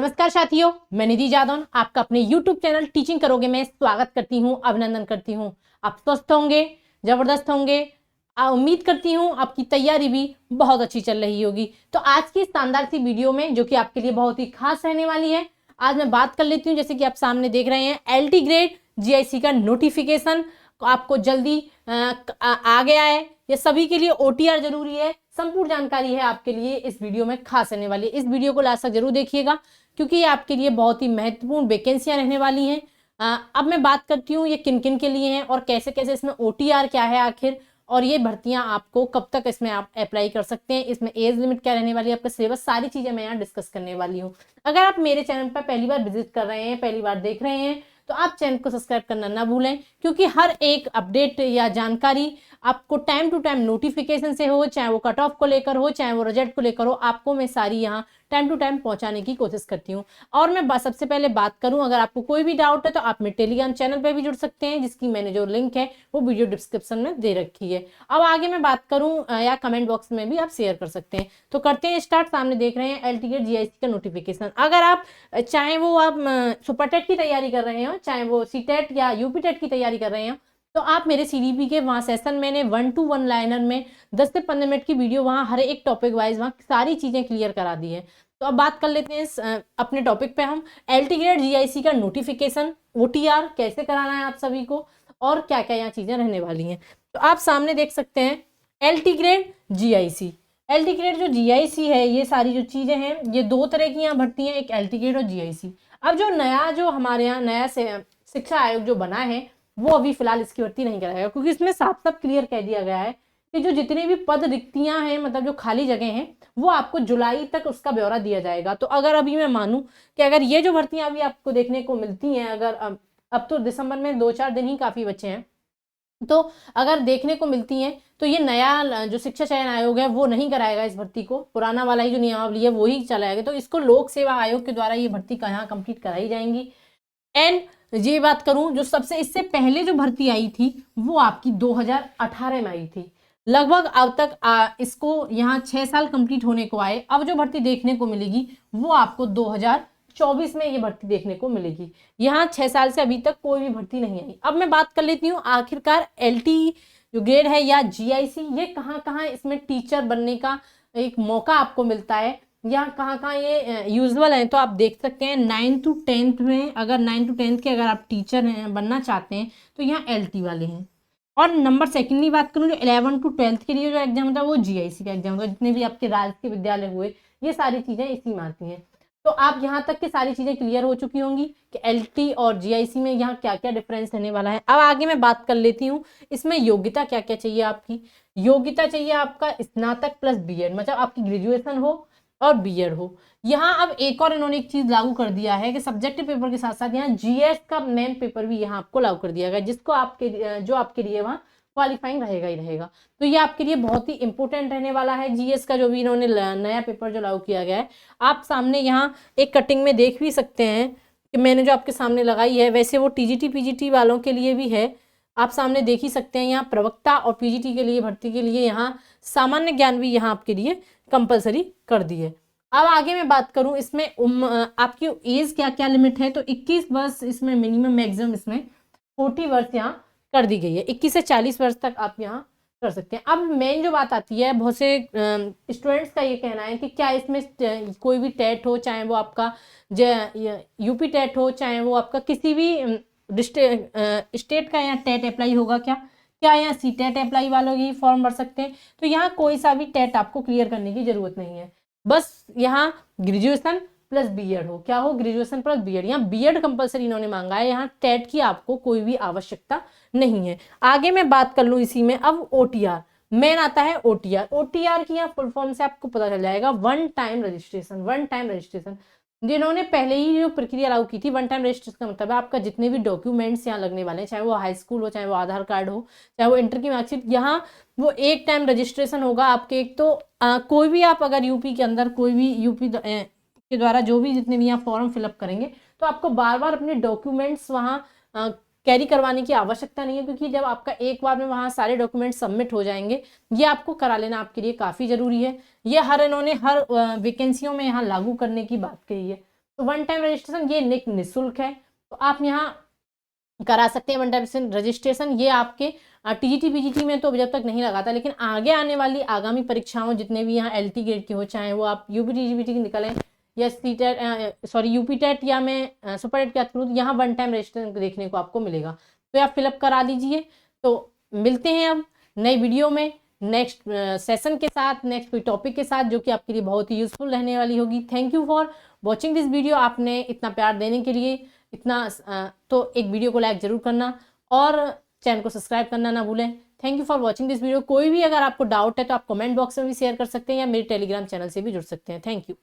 नमस्कार साथियों, मैं निधि जादौन आपका अपने YouTube चैनल टीचिंग करोगे में स्वागत करती हूं, अभिनंदन करती हूं। आप स्वस्थ होंगे, जबरदस्त होंगे। उम्मीद करती हूं आपकी तैयारी भी बहुत अच्छी चल रही होगी। तो आज की शानदार सी वीडियो में जो कि आपके लिए बहुत ही खास रहने वाली है, आज मैं बात कर लेती हूँ। जैसे कि आप सामने देख रहे हैं, LT ग्रेड GIC का नोटिफिकेशन आपको जल्दी आ गया है। ये सभी के लिए OTR जरूरी है। संपूर्ण जानकारी है आपके लिए इस वीडियो में खास रहने वाली है। इस वीडियो को लास्ट तक जरूर देखिएगा क्योंकि ये आपके लिए बहुत ही महत्वपूर्ण वैकेंसियां रहने वाली हैं। अब मैं बात करती हूँ ये किन किन के लिए हैं और कैसे कैसे इसमें OTR क्या है आखिर, और ये भर्तियां आपको कब तक इसमें आप अप्लाई कर सकते हैं, इसमें एज लिमिट क्या रहने वाली है, आपका सिलेबस, सारी चीजें मैं यहाँ डिस्कस करने वाली हूँ। अगर आप मेरे चैनल पर पहली बार विजिट कर रहे हैं, पहली बार देख रहे हैं, तो आप चैनल को सब्सक्राइब करना ना भूलें क्योंकि हर एक अपडेट या जानकारी आपको टाइम टू टाइम नोटिफिकेशन से हो, चाहे वो कट ऑफ को लेकर हो, चाहे वो रिजल्ट को लेकर हो, आपको मैं सारी यहाँ टाइम टू टाइम पहुंचाने की कोशिश करती हूँ। और मैं सबसे पहले बात करूं, अगर आपको कोई भी डाउट है तो आप मेरे टेलीग्राम चैनल पे भी जुड़ सकते हैं, जिसकी मैंने जो लिंक है वो वीडियो डिस्क्रिप्शन में दे रखी है। अब आगे मैं बात करूं या कमेंट बॉक्स में भी आप शेयर कर सकते हैं। तो करते हैं स्टार्ट। सामने देख रहे हैं LT ग्रेड GIC का नोटिफिकेशन। अगर आप चाहे वो आप सुपर टेट की तैयारी कर रहे हो, चाहे वो CTET या UP टेट की तैयारी कर रहे हो, तो आप मेरे CDP के वहाँ सेशन मैंने 1 to 1 लाइनर में 10 से 15 मिनट की वीडियो वहाँ हर एक टॉपिक वाइज वहाँ सारी चीजें क्लियर करा दी है। तो अब बात कर लेते हैं अपने टॉपिक पे हम। LT ग्रेड GIC का नोटिफिकेशन, OTR कैसे कराना है आप सभी को, और क्या क्या यहाँ चीजें रहने वाली हैं। तो आप सामने देख सकते हैं LT grade GIC। LT grade जो GIC है, ये सारी जो चीजें हैं, ये दो तरह की यहाँ भर्ती हैं, एक LT ग्रेड और GIC। अब जो हमारे यहाँ नया शिक्षा आयोग जो बना है, वो अभी फिलहाल इसकी भर्ती नहीं कराएगा क्योंकि इसमें साफ साफ क्लियर कह दिया गया है कि जो जितने भी पद रिक्तियां हैं, मतलब जो खाली जगह हैं, वो आपको जुलाई तक उसका ब्यौरा दिया जाएगा। तो अगर अभी मैं मानूं कि अगर ये जो भर्तियां अभी आपको देखने को मिलती हैं, अगर अब तो दिसंबर में 2-4 दिन ही काफी बचे हैं, तो अगर देखने को मिलती हैं तो ये नया जो शिक्षा चयन आयोग है वो नहीं कराएगा इस भर्ती को, पुराना वाला ही जो नियमावली है वो ही चलाएगा। तो इसको लोक सेवा आयोग के द्वारा ये भर्ती कहाँ कंप्लीट कराई जाएंगी। एंड ये बात करूं, जो सबसे इससे पहले जो भर्ती आई थी वो आपकी 2018 में आई थी। लगभग अब तक इसको यहाँ 6 साल कंप्लीट होने को आए। अब जो भर्ती देखने को मिलेगी वो आपको 2024 में ये भर्ती देखने को मिलेगी। यहाँ 6 साल से अभी तक कोई भी भर्ती नहीं आई। अब मैं बात कर लेती हूँ आखिरकार LT जो ग्रेड है या GIC, ये कहाँ कहाँ इसमें टीचर बनने का एक मौका आपको मिलता है, यहाँ कहाँ कहाँ ये यूजुअल है। तो आप देख सकते हैं 9 to 10th में, अगर 9 to 10th के अगर आप टीचर हैं, बनना चाहते हैं, तो यहाँ LT वाले हैं। और नंबर सेकेंडली बात करूँ, जो 11 to 12th के लिए जो एग्जाम होता है वो GIC का एग्जाम होता है। जितने भी आपके राजकीय विद्यालय हुए, ये सारी चीजें इसी में आती हैं। तो आप यहाँ तक की सारी चीजें क्लियर हो चुकी होंगी कि LT और GIC में यहाँ क्या क्या डिफरेंस रहने वाला है। अब आगे मैं बात कर लेती हूँ, इसमें योग्यता क्या क्या चाहिए आपकी। योग्यता चाहिए आपका स्नातक प्लस BEd, मतलब आपकी ग्रेजुएशन हो और BEd हो। यहाँ अब एक और इन्होंने एक चीज लागू कर दिया है कि सब्जेक्टिव पेपर के साथ साथ यहाँ GS का मेन पेपर भी यहाँ आपको लागू कर दिया गया, जिसको जो आपके लिए वहाँ क्वालिफाइंग रहेगा ही रहेगा। तो ये आपके लिए बहुत ही इंपॉर्टेंट रहने वाला है, GS का जो भी इन्होंने नया पेपर जो लागू किया गया है। आप सामने यहाँ एक कटिंग में देख भी सकते हैं कि मैंने जो आपके सामने लगाई है, वैसे वो TGT PGT वालों के लिए भी है। आप सामने देख ही सकते हैं, यहाँ प्रवक्ता और PGT के लिए भर्ती के लिए यहाँ सामान्य ज्ञान भी यहाँ आपके लिए कंपलसरी कर दी है। अब आगे मैं बात करूं, इसमें आपकी एज क्या क्या लिमिट है, तो 21 वर्ष इसमें मिनिमम, मैक्सिमम इसमें 40 वर्ष यहाँ कर दी गई है। 21 से 40 वर्ष तक आप यहाँ कर सकते हैं। अब मेन जो बात आती है, बहुत से स्टूडेंट्स का ये कहना है कि क्या इसमें कोई भी टेट हो, चाहे वो आपका UP टेट हो, चाहे वो आपका किसी भी स्टेट का यहाँ टेट अप्लाई होगा क्या यहाँ CTET अप्लाई वालों ही फॉर्म भर सकते हैं। तो यहाँ कोई सा भी टेट आपको क्लियर करने की जरूरत नहीं है, बस यहाँ ग्रेजुएशन प्लस BEd हो। क्या हो? Graduation plus BEd। यहाँ BEd कंपलसरी इन्होंने मांगा है, यहाँ टेट की आपको कोई भी आवश्यकता नहीं है। आगे मैं बात कर लूँ इसी में, अब OTR मेन आता है। OTR की यहाँ फुल फॉर्म से आपको पता चल जाएगा, वन टाइम रजिस्ट्रेशन। जिन्होंने पहले ही जो प्रक्रिया लागू की थी, वन टाइम रजिस्ट्रेशन का मतलब है आपका जितने भी डॉक्यूमेंट्स यहाँ लगने वाले हैं, चाहे वो हाई स्कूल हो, चाहे वो आधार कार्ड हो, चाहे वो इंटर की मार्कशीट, यहाँ वो एक टाइम रजिस्ट्रेशन होगा आपके। एक तो कोई भी आप अगर यूपी के अंदर कोई भी यूपी के द्वारा जो भी जितने भी यहाँ फॉर्म फिलअप करेंगे, तो आपको बार बार अपने डॉक्यूमेंट्स वहाँ कैरी करवाने की आवश्यकता नहीं है, क्योंकि जब आपका एक बार में वहाँ सारे डॉक्यूमेंट सबमिट हो जाएंगे, ये आपको करा लेना आपके लिए काफ़ी ज़रूरी है। ये इन्होंने हर वैकेंसियों में यहाँ लागू करने की बात कही है। तो वन टाइम रजिस्ट्रेशन ये निःशुल्क है, तो आप यहाँ करा सकते हैं वन टाइम रजिस्ट्रेशन। ये आपके टीजीटी पीजीटी में तो जब तक नहीं लगा था, लेकिन आगे आने वाली आगामी परीक्षाओं जितने भी यहाँ एलटी ग्रेड की हो, चाहे वो आप यूपी जीबीटी की निकलें या यूपी टेट या मैं सुपर टेट की बात करूँ, तो यहाँ वन टाइम रजिस्ट्रेशन देखने को आपको मिलेगा, तो आप फिलअप करा लीजिए। तो मिलते हैं अब नई वीडियो में नेक्स्ट सेशन के साथ, नेक्स्ट कोई टॉपिक के साथ, जो कि आपके लिए बहुत ही यूजफुल रहने वाली होगी। Thank you for watching this video. आपने इतना प्यार देने के लिए इतना तो एक वीडियो को लाइक जरूर करना और चैनल को सब्सक्राइब करना ना भूलें। Thank you for watching this video. कोई भी अगर आपको डाउट है तो आप कमेंट बॉक्स में भी शेयर कर सकते हैं या मेरे टेलीग्राम चैनल से भी जुड़ सकते हैं। Thank you.